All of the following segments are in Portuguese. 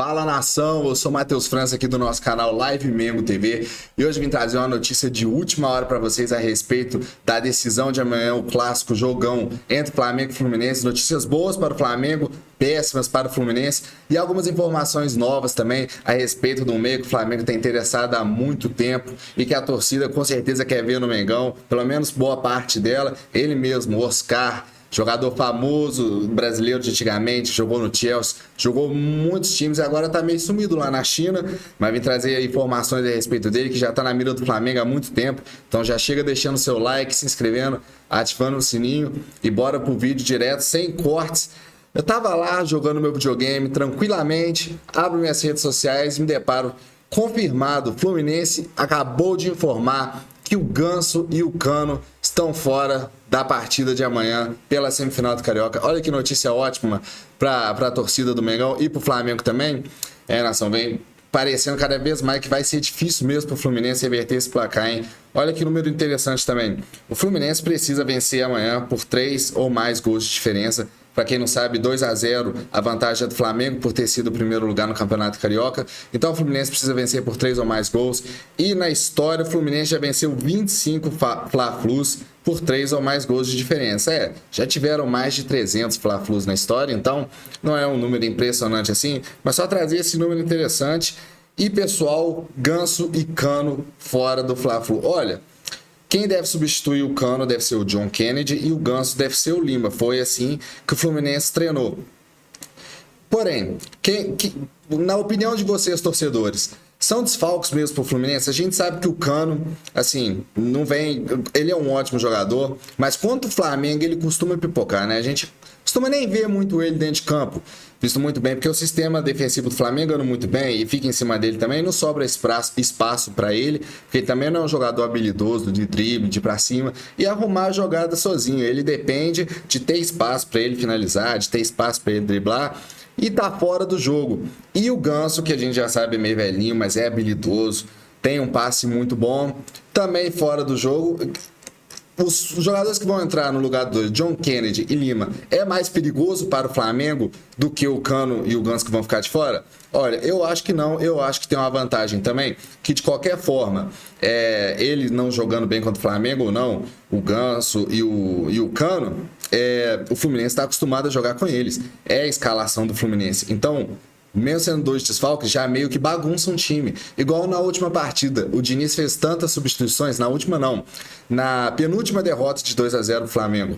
Fala nação, eu sou Matheus França aqui do nosso canal Live Mengo TV e hoje vim trazer uma notícia de última hora para vocês a respeito da decisão de amanhã, o clássico jogão entre Flamengo e Fluminense. Notícias boas para o Flamengo, péssimas para o Fluminense e algumas informações novas também a respeito do meio que o Flamengo está interessado há muito tempo e que a torcida com certeza quer ver no Mengão, pelo menos boa parte dela. Ele mesmo, Oscar, jogador famoso, brasileiro de antigamente, jogou no Chelsea, jogou muitos times e agora tá meio sumido lá na China, mas vim trazer informações a respeito dele, que já tá na mira do Flamengo há muito tempo. Então já chega deixando seu like, se inscrevendo, ativando o sininho e bora pro vídeo direto, sem cortes. Eu tava lá jogando meu videogame tranquilamente, abro minhas redes sociais e me deparo confirmado, Fluminense acabou de informar que o Ganso e o Cano estão fora da partida de amanhã pela semifinal do Carioca. Olha que notícia ótima para a torcida do Mengão e para o Flamengo também. Nação, vem parecendo cada vez mais que vai ser difícil mesmo para o Fluminense reverter esse placar, hein? Olha que número interessante também. O Fluminense precisa vencer amanhã por 3 ou mais gols de diferença. Para quem não sabe, 2-0, a vantagem é do Flamengo por ter sido o primeiro lugar no Campeonato Carioca. Então o Fluminense precisa vencer por 3 ou mais gols. E na história, o Fluminense já venceu 25 Fla-Flus por 3 ou mais gols de diferença. Já tiveram mais de 300 Fla-Flus na história, então não é um número impressionante assim, mas só trazer esse número interessante. E pessoal, Ganso e Cano fora do Fla-Flu. Olha, quem deve substituir o Cano deve ser o John Kennedy e o Ganso deve ser o Lima. Foi assim que o Fluminense treinou. Porém, na opinião de vocês, torcedores, são desfalques mesmo para o Fluminense? A gente sabe que o Cano, assim, não vem... Ele é um ótimo jogador, mas contra o Flamengo ele costuma pipocar, né? A gente costuma nem ver muito ele dentro de campo, visto muito bem, porque o sistema defensivo do Flamengo anda muito bem e fica em cima dele também, não sobra espaço para ele, porque ele também não é um jogador habilidoso de drible, de ir para cima e arrumar a jogada sozinho. Ele depende de ter espaço para ele finalizar, de ter espaço para ele driblar e tá fora do jogo. E o Ganso, que a gente já sabe é meio velhinho, mas é habilidoso, tem um passe muito bom, também fora do jogo. Os jogadores que vão entrar no lugar dos John Kennedy e Lima é mais perigoso para o Flamengo do que o Cano e o Ganso que vão ficar de fora? Olha, eu acho que não, eu acho que tem uma vantagem também, que de qualquer forma, ele não jogando bem contra o Flamengo ou não, o Ganso e o Cano, o Fluminense está acostumado a jogar com eles, é a escalação do Fluminense, então... Mesmo sendo 2 desfalques, já meio que bagunça um time. Igual na última partida, o Diniz fez tantas substituições, na última não, na penúltima derrota de 2-0 pro Flamengo.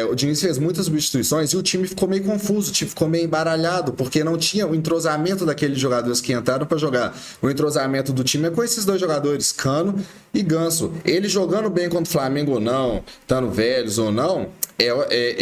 O Diniz fez muitas substituições e o time ficou meio confuso, o time ficou meio embaralhado, porque não tinha o entrosamento daqueles jogadores que entraram para jogar. O entrosamento do time é com esses 2 jogadores, Cano e Ganso. Eles jogando bem contra o Flamengo ou não, estando velhos ou não,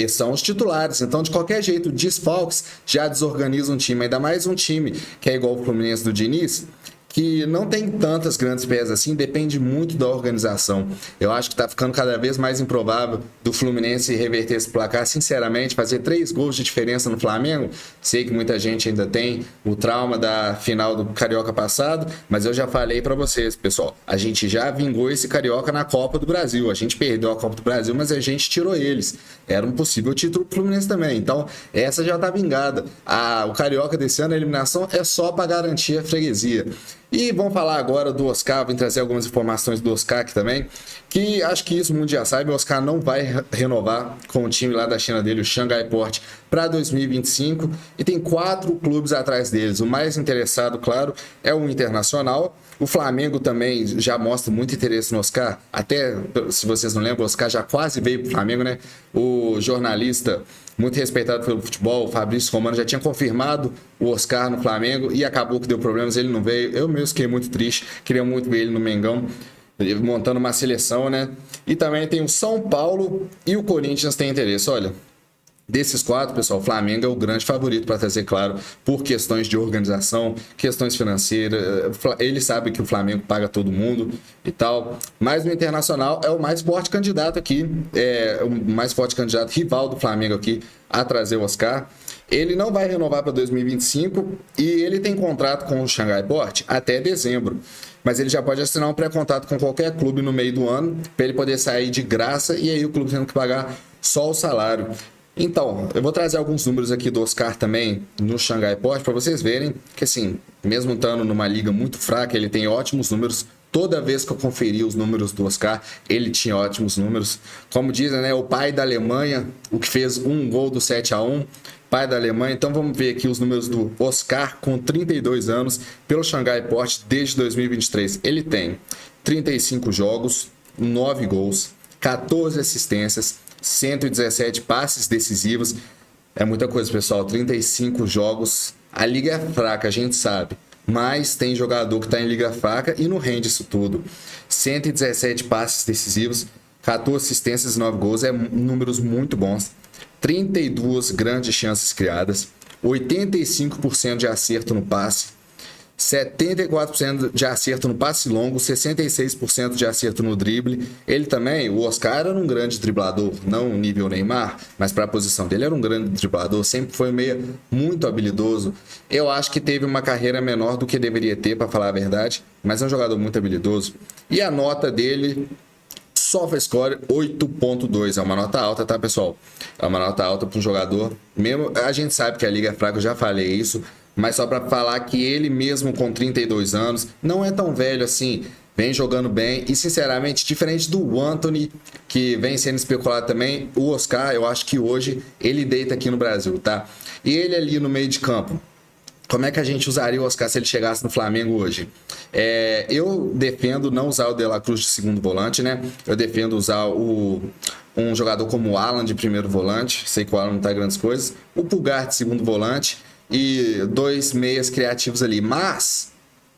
são os titulares. Então, de qualquer jeito, desfalques já desorganiza um time, ainda mais um time que é igual o Fluminense do Diniz, que não tem tantas grandes peças assim, depende muito da organização. Eu acho que está ficando cada vez mais improvável do Fluminense reverter esse placar, sinceramente, fazer 3 gols de diferença no Flamengo. Sei que muita gente ainda tem o trauma da final do Carioca passado, mas eu já falei para vocês, pessoal, a gente já vingou esse Carioca na Copa do Brasil. A gente perdeu a Copa do Brasil, mas a gente tirou eles. Era um possível título pro Fluminense também. Então, essa já tá vingada. O Carioca desse ano, a eliminação é só para garantir a freguesia. E vamos falar agora do Oscar, vou trazer algumas informações do Oscar aqui também, que acho que isso o mundo já sabe, o Oscar não vai renovar com o time lá da China dele, o Xangai Port, para 2025, e tem 4 clubes atrás deles. O mais interessado, claro, é o Internacional. O Flamengo também já mostra muito interesse no Oscar, até, se vocês não lembram, o Oscar já quase veio para o Flamengo, né? O jornalista muito respeitado pelo futebol, o Fabrício Romano, já tinha confirmado o Oscar no Flamengo e acabou que deu problemas, ele não veio. Eu mesmo fiquei muito triste, queria muito ver ele no Mengão, montando uma seleção, né? E também tem o São Paulo e o Corinthians têm interesse. Olha, desses 4, pessoal, o Flamengo é o grande favorito para trazer, claro, por questões de organização, questões financeiras. Ele sabe que o Flamengo paga todo mundo e tal. Mas o Internacional é o mais forte candidato aqui, o mais forte candidato rival do Flamengo aqui a trazer o Oscar. Ele não vai renovar para 2025 e ele tem contrato com o Xangai Port até dezembro. Mas ele já pode assinar um pré-contrato com qualquer clube no meio do ano para ele poder sair de graça e aí o clube tendo que pagar só o salário. Então, eu vou trazer alguns números aqui do Oscar também no Xangai Port para vocês verem que, assim, mesmo estando numa liga muito fraca, ele tem ótimos números. Toda vez que eu conferi os números do Oscar, ele tinha ótimos números. Como dizem, né, o pai da Alemanha, o que fez um gol do 7-1, pai da Alemanha. Então vamos ver aqui os números do Oscar com 32 anos pelo Xangai Port desde 2023. Ele tem 35 jogos, 9 gols, 14 assistências, 117 passes decisivos. É muita coisa, pessoal. 35 jogos. A liga é fraca, a gente sabe. Mas tem jogador que está em liga fraca e não rende isso tudo. 117 passes decisivos, 14 assistências e 9 gols. É números muito bons. 32 grandes chances criadas. 85% de acerto no passe. 74% de acerto no passe longo, 66% de acerto no drible. Ele também, o Oscar era um grande driblador, não nível Neymar, mas para a posição dele era um grande driblador, sempre foi meio muito habilidoso. Eu acho que teve uma carreira menor do que deveria ter, para falar a verdade, mas é um jogador muito habilidoso. E a nota dele, SofaScore 8.2, é uma nota alta, tá, pessoal? É uma nota alta para um jogador. Mesmo, a gente sabe que a liga é fraca, eu já falei isso, mas só para falar que ele mesmo com 32 anos, não é tão velho assim, vem jogando bem. E sinceramente, diferente do Antony, que vem sendo especulado também, o Oscar, eu acho que hoje ele deita aqui no Brasil, tá? E ele ali no meio de campo, como é que a gente usaria o Oscar se ele chegasse no Flamengo hoje? Eu defendo não usar o De La Cruz de segundo volante, né? Eu defendo usar um jogador como o Alan de primeiro volante. Sei que o Alan não tá grandes coisas. O Pulgar de segundo volante e 2 meias criativos ali. Mas,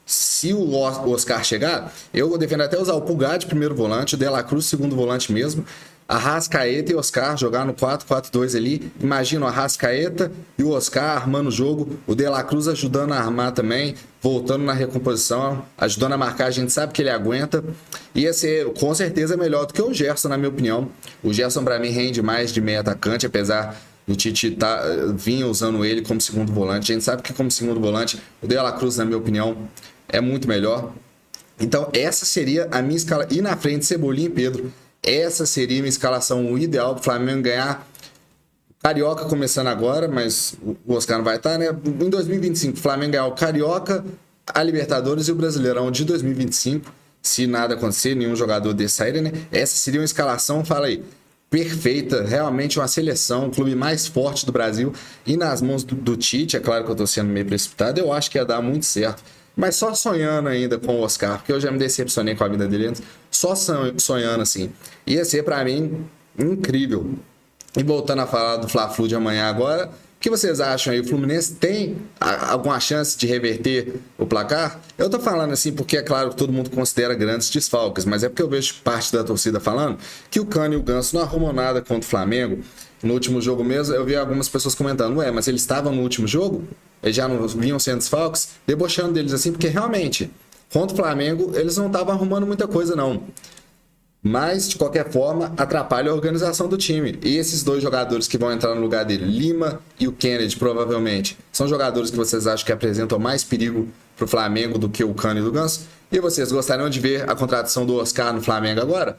se o Oscar chegar, eu defendo até usar o Pulgar de primeiro volante, o De La Cruz de segundo volante mesmo. Arrascaeta e Oscar jogar no 4-4-2 ali. Imagina o Arrascaeta e o Oscar armando o jogo. O De La Cruz ajudando a armar também, voltando na recomposição, ajudando a marcar. A gente sabe que ele aguenta. Ia ser com certeza melhor do que o Gerson, na minha opinião. O Gerson, para mim, rende mais de meio atacante, apesar do Tite vinha usando ele como segundo volante. A gente sabe que como segundo volante, o De La Cruz, na minha opinião, é muito melhor. Então, essa seria a minha escala. E na frente, Cebolinha e Pedro. Essa seria uma escalação ideal para o Flamengo ganhar. Carioca começando agora, mas o Oscar não vai estar, né? Em 2025, o Flamengo ganhar o Carioca, a Libertadores e o Brasileirão de 2025. Se nada acontecer, nenhum jogador desse sair, né? Essa seria uma escalação, fala aí, perfeita. Realmente uma seleção, o clube mais forte do Brasil. E nas mãos do Tite, é claro que eu estou sendo meio precipitado, eu acho que ia dar muito certo. Mas só sonhando ainda com o Oscar, porque eu já me decepcionei com a vida dele antes. Só sonhando assim. Ia ser pra mim incrível. E voltando a falar do Fla-Flu de amanhã agora, o que vocês acham aí? O Fluminense tem alguma chance de reverter o placar? Eu tô falando assim porque é claro que todo mundo considera grandes desfalques, mas é porque eu vejo parte da torcida falando que o Cano e o Ganso não arrumam nada contra o Flamengo. No último jogo mesmo, eu vi algumas pessoas comentando, ué, mas eles estavam no último jogo? Eles já não vinham sendo desfalques? Debochando deles assim, porque realmente, contra o Flamengo, eles não estavam arrumando muita coisa, não. Mas, de qualquer forma, atrapalha a organização do time. E esses dois jogadores que vão entrar no lugar dele, Lima e o Kennedy, provavelmente, são jogadores que vocês acham que apresentam mais perigo para o Flamengo do que o Cano e o Ganso? E vocês gostariam de ver a contratação do Oscar no Flamengo agora?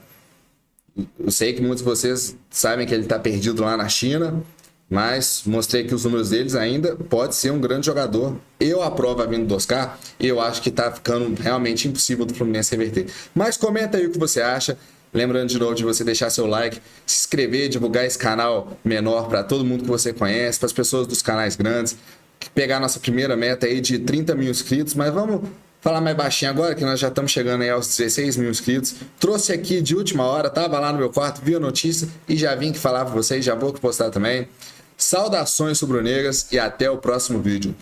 Eu sei que muitos de vocês sabem que ele está perdido lá na China, mas mostrei aqui os números deles ainda. Pode ser um grande jogador. Eu aprovo a vinda do Oscar e eu acho que está ficando realmente impossível do Fluminense reverter. Mas comenta aí o que você acha. Lembrando de novo de você deixar seu like, se inscrever, divulgar esse canal menor para todo mundo que você conhece, para as pessoas dos canais grandes. Pegar nossa primeira meta aí de 30 mil inscritos, mas vamos falar mais baixinho agora, que nós já estamos chegando aí aos 16 mil inscritos. Trouxe aqui de última hora, tava lá no meu quarto, vi a notícia e já vim aqui falar para vocês, já vou postar também. Saudações rubro-negras e até o próximo vídeo.